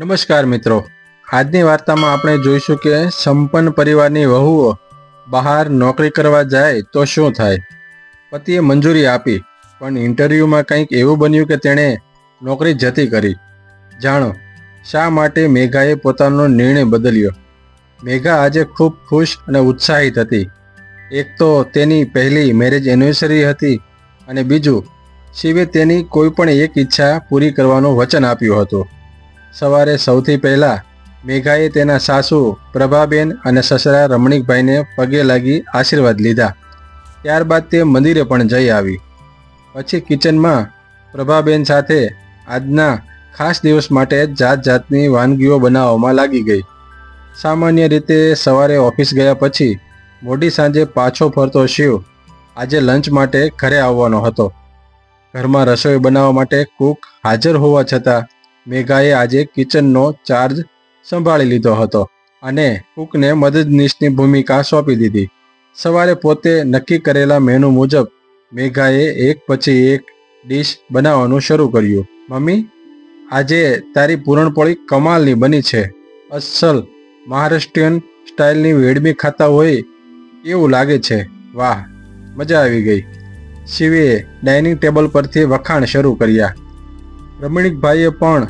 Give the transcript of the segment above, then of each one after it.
નમસ્કાર મિત્રો, આજની વાર્તામાં આપણે જોઈશું કે સંપન્ન પરિવારની વહુઓ બહાર નોકરી કરવા જાય તો શું થાય. પતિએ મંજૂરી આપી, પણ ઇન્ટરવ્યૂમાં કંઈક એવું બન્યું કે તેણે નોકરી જતી કરી. જાણો શા માટે મેઘાએ પોતાનો નિર્ણય બદલ્યો. મેઘા આજે ખૂબ ખુશ અને ઉત્સાહિત હતી. એક તો તેની પહેલી મેરેજ એનિવર્સરી હતી અને બીજું શિવે તેની કોઈ પણ એક ઈચ્છા પૂરી કરવાનું વચન આપ્યું હતું. સવારે સૌથી પહેલાં મેઘાએ તેના સાસુ પ્રભાબેન અને સસરા રમણીકભાઈને પગે લાગી આશીર્વાદ લીધા. ત્યારબાદ તે મંદિરે પણ જઈ આવી. પછી કિચનમાં પ્રભાબેન સાથે આજના ખાસ દિવસ માટે જાત જાતની વાનગીઓ બનાવવામાં લાગી ગઈ. સામાન્ય રીતે સવારે ઓફિસ ગયા પછી મોડી સાંજે પાછો ફરતો શિવ આજે લંચ માટે ઘરે આવવાનો હતો. ઘરમાં રસોઈ બનાવવા માટે કુક હાજર હોવા છતાં મેઘાએ આજે કિચનનો ચાર્જ સંભાળી લીધો હતો અને કુકને મદદનીશની ભૂમિકા સોંપી દીધી. સવારે પોતે નક્કી કરેલા મેનુ મુજબ મેઘાએ એક પછી એક ડીશ બનાવવાનું શરૂ કર્યું. મમ્મી, આજે તારી પૂરણપોળી કમાલની બની છે. અસલ મહારાષ્ટ્રીયન સ્ટાઇલની વેડમી ખાતા હોય એવું લાગે છે. વાહ, મજા આવી ગઈ. શિવે ડાઇનિંગ ટેબલ પરથી વખાણ શરૂ કર્યા. રમણીકભાઈએ પણ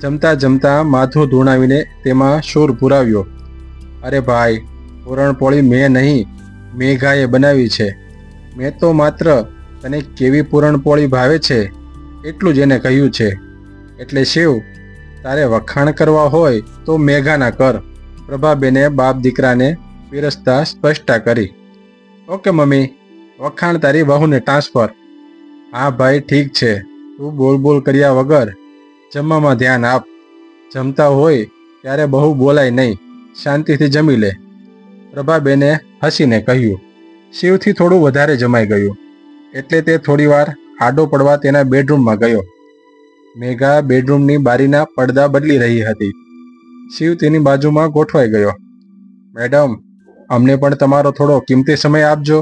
જમતા જમતા માથું ધૂણાવીને તેમાં સૂર પુરાવ્યો. અરે ભાઈ, પૂરણપોળી મેં નહીં, મેઘાએ બનાવી છે. મેં તો માત્ર તને કેવી પૂરણપોળી ભાવે છે એટલું જ એને કહ્યું છે. એટલે શિવ, તારે વખાણ કરવા હોય તો મેઘાના કર. પ્રભાબેને બાપ દીકરાને પીરસતા સ્પષ્ટતા કરી. ઓકે મમ્મી, વખાણ તારી વહુને ટ્રાન્સફર. હા ભાઈ, ઠીક છે. તું બોલ બોલ કર્યા વગર જમવામાં ધ્યાન આપ. જમતા હોય ત્યારે બહુ બોલાય નહીં, શાંતિથી જમી લે. પ્રભાબેને હસીને કહ્યું. શિવથી થોડું વધારે જમાઈ ગયું એટલે તે થોડીવાર આડો પડવા તેના બેડરૂમમાં ગયો. મેઘા બેડરૂમની બારીના પડદા બદલી રહી હતી. શિવ તેની બાજુમાં ગોઠવાઈ ગયો. મેડમ, અમને પણ તમારો થોડો કિંમતી સમય આપજો.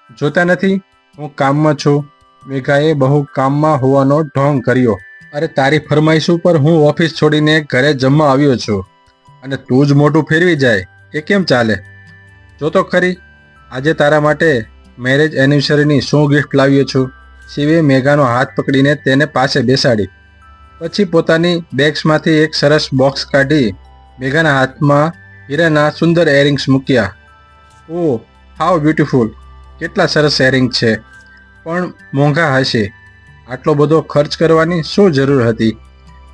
જોતા નથી હું કામમાં છું. મેઘાએ બહુ કામમાં હોવાનો ઢોંગ કર્યો. અરે, તારી ફરમાઈશ ઉપર હું ઓફિસ છોડીને ઘરે જમવા આવ્યો છું અને તું જ મોઢું ફેરવી જાય એ કેમ ચાલે? જો તો ખરી, આજે તારા માટે મેરેજ એનિવર્સરીની શું ગિફ્ટ લાવ્યો છું. શિવે મેઘાનો હાથ પકડીને તેને પાસે બેસાડી. પછી પોતાની બેગ્સમાંથી એક સરસ બોક્સ કાઢી મેઘાના હાથમાં હીરાના સુંદર એરિંગ્સ મૂક્યા. ઓહ, હાઉ બ્યુટીફુલ! કેટલા સરસ એરિંગ છે, પણ મોંઘા હશે. આટલો બધો ખર્ચ કરવાની શું જરૂર હતી?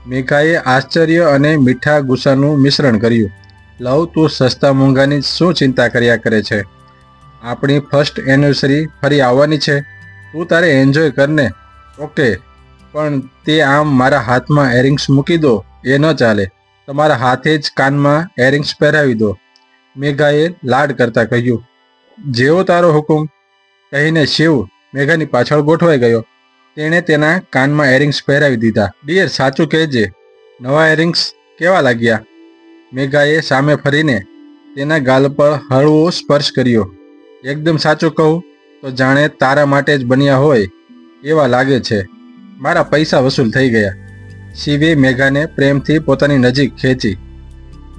મેઘાએ આશ્ચર્ય અને મીઠા ગુસ્સાનું મિશ્રણ કર્યું. લવ, તું સસ્તા મોંઘાની શું ચિંતા કર્યા કરે છે? આપણી ફર્સ્ટ એનિવર્સરી ફરી આવવાની છે. તું તારે એન્જોય કરને. ઓકે, પણ તે આમ મારા હાથમાં એરિંગ્સ મૂકી દો એ ન ચાલે. તમારા હાથે જ કાનમાં એરિંગ્સ પહેરાવી દો, મેઘાએ લાડ કરતા કહ્યું. જેવો તારો હુકુમ, કહીને શિવ મેઘાની પાછળ ગોઠવાઈ ગયો. તેણે તેના કાનમાં એરિંગ્સ પહેરાવી દીધા. ડિયર, સાચું કહેજે, નવા એરિંગ્સ કેવા લાગ્યા? મેઘાએ સામે ફરીને તેના ગાલ પર હળવો સ્પર્શ કર્યો. એકદમ સાચું કહું તો જાણે તારા માટે જ બન્યા હોય એવા લાગે છે. મારા પૈસા વસૂલ થઈ ગયા. શિવે મેઘાને પ્રેમથી પોતાની નજીક ખેંચી.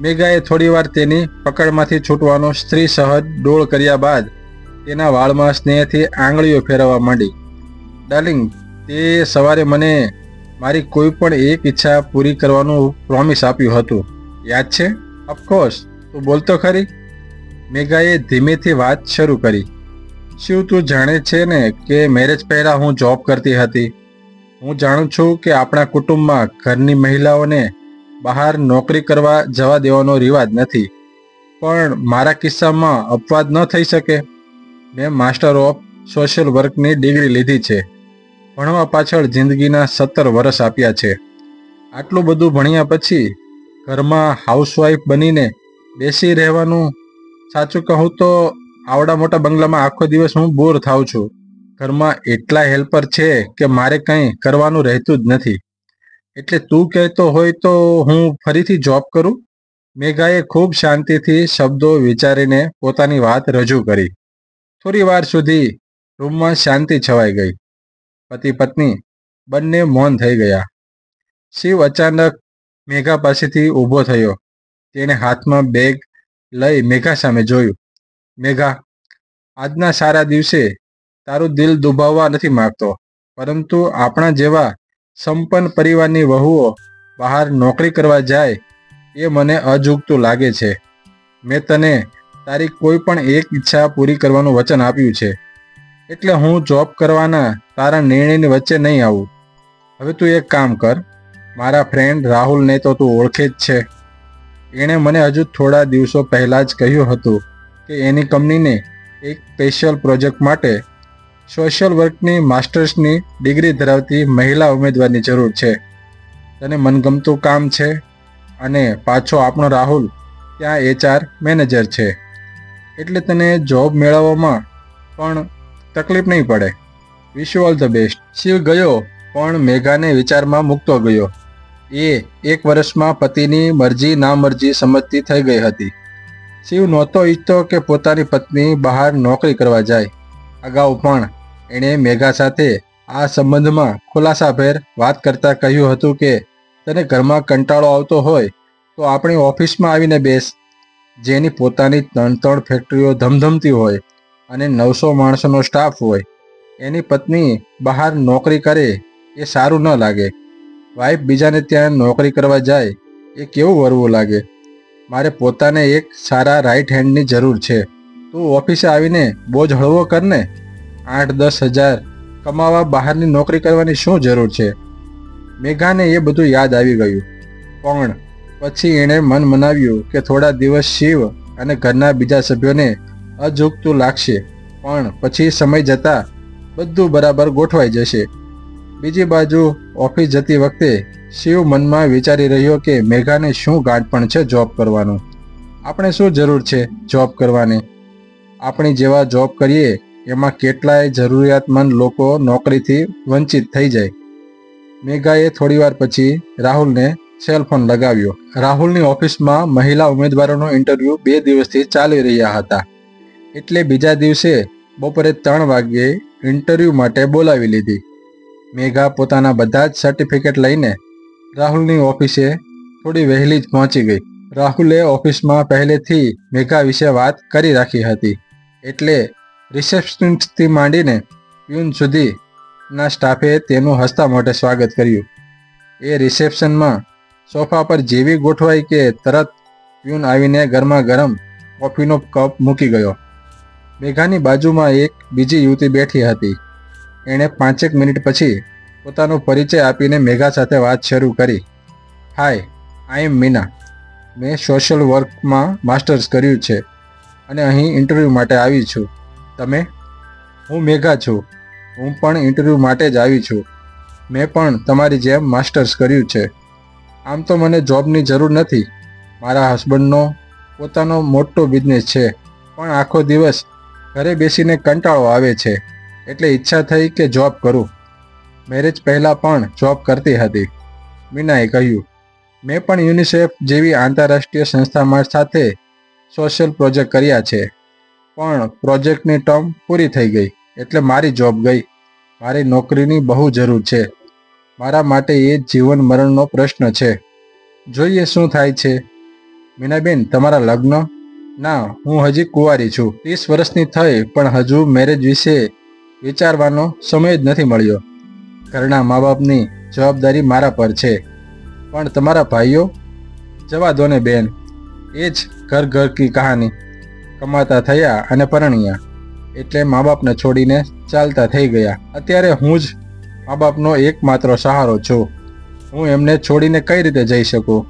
મેઘાએ થોડીવાર તેની પકડમાંથી છૂટવાનો સ્ત્રી સહજ ડોળ કર્યા બાદ તેના વાળમાં સ્નેહથી આંગળીઓ ફેરવવા માંડી. ડાર્લિંગ, તે સવારે મને મારી કોઈ પણ એક ઈચ્છા પૂરી કરવાનું પ્રોમિસ આપ્યું હતું, યાદ છે? ઓફકોર્સ, તું બોલતો ખરી. મેઘાએ ધીમેથી વાત શરૂ કરી. શિવ, તું જાણે છે ને કે મેરેજ પહેલાં હું જોબ કરતી હતી. હું જાણું છું કે આપણા કુટુંબમાં ઘરની મહિલાઓને બહાર નોકરી કરવા જવા દેવાનો રિવાજ નથી, પણ મારા કિસ્સામાં અપવાદ ન થઈ શકે. મેં માસ્ટર ઓફ સોશિયલ વર્કની ડિગ્રી લીધી છે. ભણવા પાછળ જિંદગીના 17 વર્ષ આપ્યા છે. આટલું બધું ભણ્યા પછી ઘરમાં હાઉસવાઈફ બનીને બેસી રહેવાનું, સાચું કહું તો આવડા મોટા બંગલામાં આખો દિવસ હું બોર થાઉં છું. ઘરમાં એટલા હેલ્પર છે કે મારે કંઈ કરવાનું રહેતું જ નથી. એટલે તું કહેતો હોય તો હું ફરીથી જોબ કરું? મેઘાએ ખૂબ શાંતિથી શબ્દો વિચારીને પોતાની વાત રજૂ કરી. થોડી વાર સુધી રૂમમાં શાંતિ છવાઈ ગઈ. પતિ પત્ની બંને મૌન થઈ ગયા. શિવ અચાનક મેઘા પાસેથી ઊભો થયો. તેણે હાથમાં બેગ લઈ મેઘા સામે જોયું. મેઘા, આજના સારા દિવસે તારું દિલ દુભાવવા નથી માગતો, પરંતુ આપણા જેવા સંપન્ન પરિવારની વહુઓ બહાર નોકરી કરવા જાય એ મને અજુગતું લાગે છે. મેં તને તારી કોઈ પણ એક ઈચ્છા પૂરી કરવાનું વચન આપ્યું છે, એટલે હું જોબ કરવાના તારા નિર્ણયની વચ્ચે નહીં આવું. હવે તું એક કામ કર. મારા ફ્રેન્ડ રાહુલને તો તું ઓળખે જ છે. એણે મને હજુ થોડા દિવસો પહેલાં જ કહ્યું હતું કે એની કંપનીને એક સ્પેશિયલ પ્રોજેક્ટ માટે સોશિયલ વર્કની માસ્ટર્સની ડિગ્રી ધરાવતી મહિલા ઉમેદવારની જરૂર છે. તને મનગમતું કામ છે, અને પાછો આપણો રાહુલ ત્યાં HR મેનેજર છે, એટલે તને જોબ મેળવવામાં પણ તકલીફ નહીં પડે. Wish you all the best. Shiv ગયો, પણ મેઘાને વિચારમાં મૂકતો ગયો. એ 1 વર્ષમાં પતિની મરજી નામરજી સમજતી થઈ ગઈ હતી. શિવ નહોતો ઈચ્છતો કે પોતાની પત્ની બહાર નોકરી કરવા જાય. અગાઉ પણ એણે મેઘા સાથે આ સંબંધમાં ખુલાસાભેર વાત કરતાં કહ્યું હતું કે તને ઘરમાં કંટાળો આવતો હોય તો આપણી ઓફિસમાં આવીને બેસ. જેની પોતાની 3 ફેક્ટરીઓ ધમધમતી હોય અને 900 માણસોનો સ્ટાફ હોય, એની પત્ની બહાર નોકરી કરે એ સારું ન લાગે. વાઈફ બીજાને ત્યાં નોકરી કરવા જાય એ કેવું વરવું લાગે. મારે પોતાને એક સારા રાઈટ હેન્ડની જરૂર છે. તું ઓફિસે આવીને બોજ હળવો કર ને. 8-10 હજાર કમાવા બહારની નોકરી કરવાની શું જરૂર છે? મેઘાને એ બધું યાદ આવી ગયું, પણ પછી એણે મન મનાવ્યું કે થોડા દિવસ શિવ અને ઘરના બીજા સભ્યોને અજુગતું લાગશે, પણ પછી સમય જતાં બધું બરાબર ગોઠવાઈ જશે. બીજી બાજુ ઓફિસ જતી વખતે શિવ મનમાં વિચારી રહ્યો કે મેઘાને શું ગાંઠપણ છે જોબ કરવાનું. આપણે શું જરૂર છે જોબ કરવાની? આપણી જેવા જોબ કરીએ એમાં કેટલાય જરૂરિયાતમંદ લોકો નોકરીથી વંચિત થઈ જાય. મેઘાએ થોડીવાર પછી રાહુલને સેલફોન લગાવ્યો. રાહુલની ઓફિસમાં મહિલા ઉમેદવારોનો ઇન્ટરવ્યૂ 2 દિવસથી ચાલી રહ્યા હતા, એટલે બીજા દિવસે બપોરે 3 વાગ્યે ઇન્ટરવ્યૂ માટે બોલાવી લીધી. મેઘા પોતાના બધા જ સર્ટિફિકેટ લઈને રાહુલની ઓફિસે થોડી વહેલી જ પહોંચી ગઈ. રાહુલે ઓફિસમાં પહેલેથી મેઘા વિશે વાત કરી રાખી હતી, એટલે રિસેપ્શનિસ્ટથી માંડીને પ્યુન સુધીના સ્ટાફે તેનું હસતા મોઢે સ્વાગત કર્યું. એ રિસેપ્શનમાં સોફા પર જેવી ગોઠવાઈ કે તરત પ્યુન આવીને ગરમા ગરમ કોફીનો કપ મૂકી ગયો. મેઘાની બાજુમાં એક બીજી યુવતી બેઠી હતી. એણે 5 મિનિટ પછી પોતાનો પરિચય આપીને મેઘા સાથે વાત શરૂ કરી. હાય, આઈ એમ મીના. મેં સોશિયલ વર્કમાં માસ્ટર્સ કર્યું છે અને અહીં ઇન્ટરવ્યૂ માટે આવી છું. તમે? હું મેઘા છું. હું પણ ઇન્ટરવ્યૂ માટે જ આવી છું. મેં પણ તમારી જેમ માસ્ટર્સ કર્યું છે. આમ તો મને જોબની જરૂર નથી. મારા હસબન્ડનો પોતાનો મોટો બિઝનેસ છે, પણ આખો દિવસ ઘરે બેસીને કંટાળો આવે છે, એટલે ઈચ્છા થઈ કે જોબ કરું. મેરેજ પહેલાં પણ જોબ કરતી હતી, મીનાએ કહ્યું. મેં પણ યુનિસેફ જેવી આંતરરાષ્ટ્રીય સંસ્થામાં સાથે સોશિયલ પ્રોજેક્ટ કર્યા છે, પણ પ્રોજેક્ટની ટર્મ પૂરી થઈ ગઈ એટલે મારી જોબ ગઈ. મારી નોકરીની બહુ જરૂર છે. મારા માટે એ જીવન મરણનો પ્રશ્ન છે. જોઈએ શું થાય છે. મીનાબેન, તમારા લગ્ન? ના, હું હજી કુંવારી છું. 30 વર્ષની થઈ, પણ હજુ મેરેજ વિશે વિચારવાનો સમય જ નથી મળ્યો. ઘરના મા બાપની જવાબદારી મારા પર છે. પણ તમારા ભાઈઓ? જવા દો ને બેન, એ જ ઘર ઘર કી કહાની. કમાતા થયા અને પરણ્યા એટલે મા બાપને છોડીને ચાલતા થઈ ગયા. અત્યારે હું જ મા બાપનો એકમાત્ર સહારો છું. હું એમને છોડીને કઈ રીતે જઈ શકું?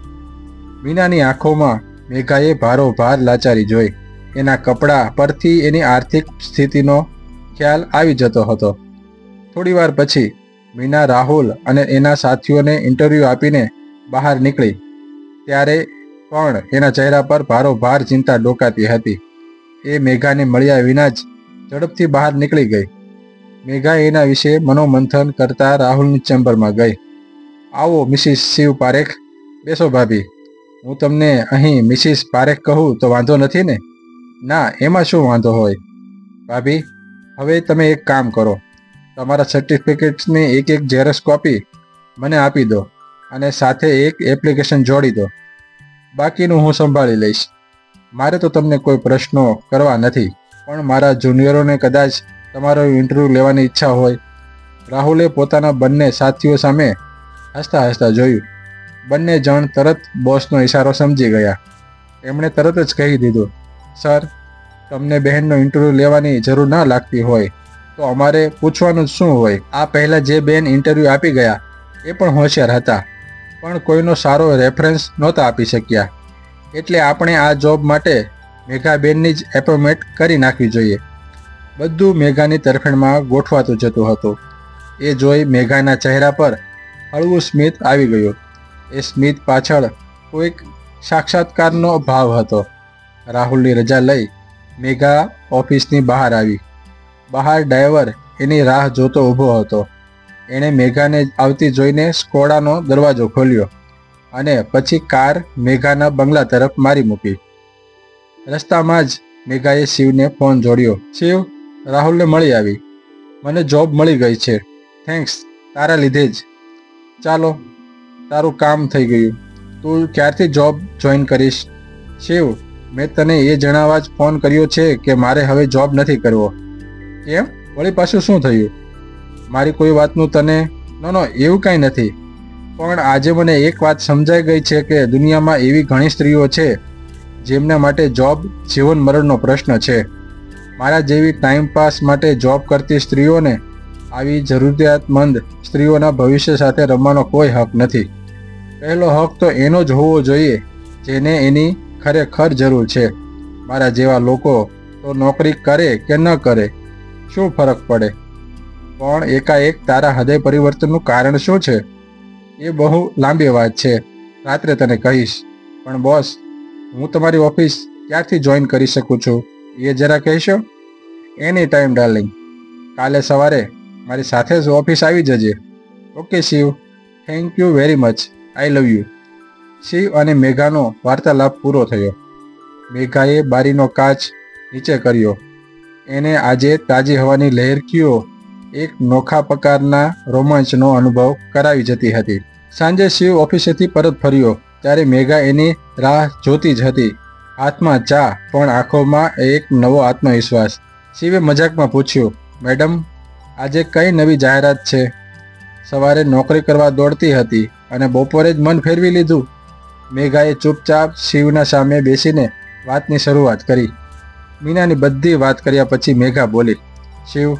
મીનાની આંખોમાં મેઘાએ ભારોભાર લાચારી જોઈ. એના કપડાં પરથી એની આર્થિક સ્થિતિનો ખ્યાલ આવી જતો હતો. થોડીવાર પછી મીના રાહુલ અને એના સાથીઓને ઇન્ટરવ્યૂ આપીને બહાર નીકળી, ત્યારે પણ એના ચહેરા પર ભારોભાર ચિંતા ડોકાતી હતી. એ મેઘાને મળ્યા વિના જ ઝડપથી બહાર નીકળી ગઈ. મેઘા એના વિશે મનોમંથન કરતા રાહુલની ચેમ્બરમાં ગઈ. આવો મિસિસ શિવ પારેખ, બેસો ભાભી. હું તમને અહીં મિસિસ પારેખ કહું તો વાંધો નથી ને? ના, એમાં શું વાંધો હોય ભાભી. હવે તમે એક કામ કરો, તમારા સર્ટિફિકેટ્સની એક ઝેરોક્ષ કોપી મને આપી દો. અને સાથે એક એપ્લિકેશન જોડી દો. બાકીનું હું સંભાળી લઈશ. મારે તો તમને કોઈ પ્રશ્નો કરવા નથી, પણ મારા જુનિયરોને કદાચ તમારો ઇન્ટરવ્યૂ લેવાની ઈચ્છા હોય. રાહુલે પોતાના બંને સાથીઓ સામે હસતા હસતા જોયું. બંને જણ તરત બોસનો ઇશારો સમજી ગયા. એમણે તરત જ કહી દીધું, સર, તમને બહેનનો ઇન્ટરવ્યૂ લેવાની જરૂર ના લાગતી હોય તો અમારે પૂછવાનું શું હોય? આ પહેલાં જે બેન ઇન્ટરવ્યૂ આપી ગયા એ પણ હોશિયાર હતા, પણ કોઈનો સારો રેફરન્સ નહોતા આપી શક્યા. એટલે આપણે આ જોબ માટે મેઘાબેનની જ એપોઇન્ટમેન્ટ કરી નાખવી જોઈએ. બધું મેઘાની તરફેણમાં ગોઠવાતું જતું હતું. એ જોઈ મેઘાના ચહેરા પર હળવું સ્મિત આવી ગયું. એ સ્મિત પાછળ કોઈક સાક્ષાત્કારનો ભાવ હતો. રાહુલની રજા લઈ મેઘા ઓફિસની બહાર આવી. બહાર ડ્રાઈવર એની રાહ જોતો ઊભો હતો. એણે મેઘાને આવતી જોઈને સ્કોડાનો દરવાજો ખોલ્યો અને પછી કાર મેઘાના બંગલા તરફ મારી મૂકી. રસ્તામાં જ મેઘાએ શિવને ફોન જોડ્યો. શિવ, રાહુલને મળી આવી. મને જોબ મળી ગઈ છે. થેન્ક્સ, તારા લીધે જ. ચાલો, તારું કામ થઈ ગયું. તું ક્યારથી જોબ જોઈન કરીશ? શિવ, મેં તને એ જણાવવા જ ફોન કર્યો છે કે મારે હવે જોબ નથી કરવો. કેમ? વળી પાછું શું થયું? મારી કોઈ વાતનું તને નો એવું કાંઈ નથી, પણ આજે મને એક વાત સમજાઈ ગઈ છે કે દુનિયામાં એવી ઘણી સ્ત્રીઓ છે જેમના માટે જોબ જીવન મરણનો પ્રશ્ન છે. મારા જેવી ટાઈમપાસ માટે જોબ કરતી સ્ત્રીઓને આવી જરૂરિયાતમંદ સ્ત્રીઓના ભવિષ્ય સાથે રમવાનો કોઈ હક નથી. પહેલો હક તો એનો જ હોવો જોઈએ જેને એની ખરેખર જરૂર છે. મારા જેવા લોકો તો નોકરી કરે કે ન કરે, શું ફરક પડે? પણ એકાએક તારા હૃદય પરિવર્તનનું કારણ શું છે? એ બહુ લાંબી વાત છે, રાત્રે તને કહીશ. પણ બોસ, હું તમારી ઓફિસ ક્યારથી જોઈન કરી શકું છું એ જરા કહેશો? Any time darling. કાલે સવારે મારી સાથે જ ઓફિસ આવી જજે. Okay Shiv, thank you very much. I love you. Shiv અને મેઘાનો વાર્તાલાપ પૂરો થયો. મેઘાએ બારીનો કાચ નીચે કર્યો. એને આજે તાજી હવાની લહેરખીઓ એક નોખા પ્રકારના રોમાંચનો અનુભવ કરાવી જતી હતી. સાંજે શિવ ઓફિસેથી પરત ફર્યો ત્યારે મેઘા એની રાહ જોતી જ હતી. હાથમાં ચા, પણ આંખોમાં એક નવો આત્મવિશ્વાસ. શિવે મજાકમાં પૂછ્યું, મેડમ, આજે કઈ નવી જાહેરાત છે? સવારે નોકરી કરવા દોડતી હતી અને બપોરે જ મન ફેરવી લીધું. મેઘાએ ચૂપચાપ શિવના સામે બેસીને વાતની શરૂઆત કરી. મીનાની બધી વાત કર્યા પછી મેઘા બોલી, શિવ,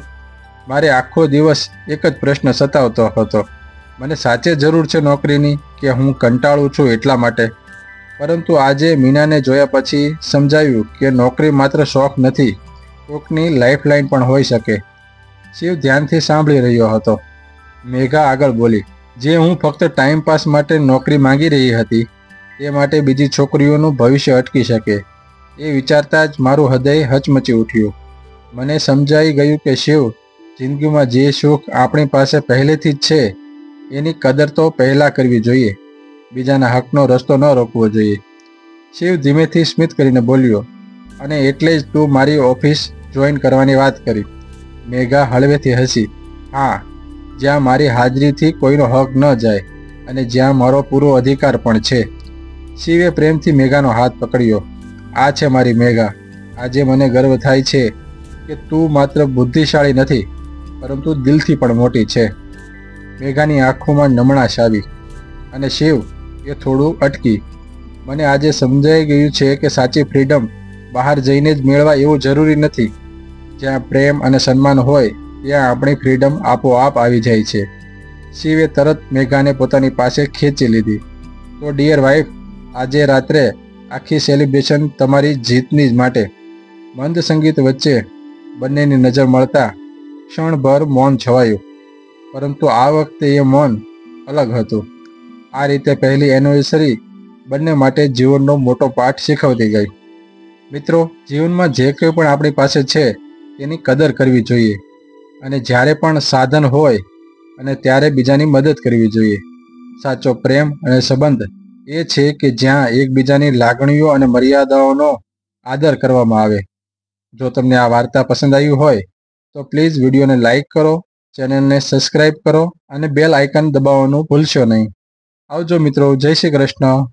મારે આખો દિવસ એક જ પ્રશ્ન સતાવતો હતો. મને સાચે જરૂર છે નોકરીની કે હું કંટાળું છું એટલા માટે? પરંતુ આજે મીનાને જોયા પછી સમજાયું કે નોકરી માત્ર શોખ નથી, કોકની લાઈફલાઈન પણ હોઈ શકે. શિવ ધ્યાનથી સાંભળી રહ્યો હતો. મેઘા આગળ બોલી, જે હું ફક્ત ટાઈમપાસ માટે નોકરી માંગી રહી હતી તે માટે બીજી છોકરીઓનું ભવિષ્ય અટકી શકે, એ વિચારતા જ મારું હૃદય હચમચી ઉઠ્યું. મને સમજાઈ ગયું કે શિવ, જિંદગીમાં જે સુખ આપણી પાસે પહેલેથી જ છે એની કદર તો પહેલાં કરવી જોઈએ, બીજાના હકનો રસ્તો ન રોકવો જોઈએ. શિવ ધીમેથી સ્મિત કરીને બોલ્યો, અને એટલે જ તું મારી ઓફિસ જોઈન કરવાની વાત કરી? મેઘા હળવેથી હસી. હા, જ્યાં મારી હાજરીથી કોઈનો હક ન જાય અને જ્યાં મારો પૂરો અધિકાર પણ છે. શિવે પ્રેમથી મેઘાનો હાથ પકડ્યો. આ છે મારી મેઘા. આજે મને ગર્વ થાય છે કે તું માત્ર બુદ્ધિશાળી નથી, પરંતુ દિલથી પણ મોટી છે. મેઘાની આંખોમાં નમણાશ આવી અને શિવ, એ થોડું અટકી. મને આજે સમજાઈ ગયું છે કે સાચી ફ્રીડમ બહાર જઈને જ મેળવા એવું જરૂરી નથી. જ્યાં પ્રેમ અને સન્માન હોય ત્યાં આપણી ફ્રીડમ આપોઆપ આવી જાય છે. શિવે તરત મેઘાને પોતાની પાસે ખેંચી લીધી. તો ડિયર વાઇફ, આજે રાત્રે આખી સેલિબ્રેશન તમારી જીતની જ માટે. મંદ સંગીત વચ્ચે બંનેની નજર મળતા ક્ષણભર મૌન છવાયું, પરંતુ આ વખતે એ મૌન અલગ હતું. આ રીતે પહેલી એનિવર્સરી બંને માટે જીવનનો મોટો પાઠ શીખવતી ગઈ. મિત્રો, જીવનમાં જે કંઈ પણ આપણી પાસે છે તેની કદર કરવી જોઈએ, અને જ્યારે પણ સાધન હોય અને ત્યારે બીજાની મદદ કરવી જોઈએ. સાચો પ્રેમ અને સંબંધ એ છે કે જ્યાં એકબીજાની લાગણીઓ અને મર્યાદાઓનો આદર કરવામાં આવે. જો તમને આ વાર્તા પસંદ આવી હોય તો પ્લીઝ વિડીયોને લાઈક કરો, ચેનલને સબસ્ક્રાઈબ કરો અને બેલ આઇકન દબાવવાનું ભૂલશો નહીં. આવજો મિત્રો, જય શ્રી કૃષ્ણ.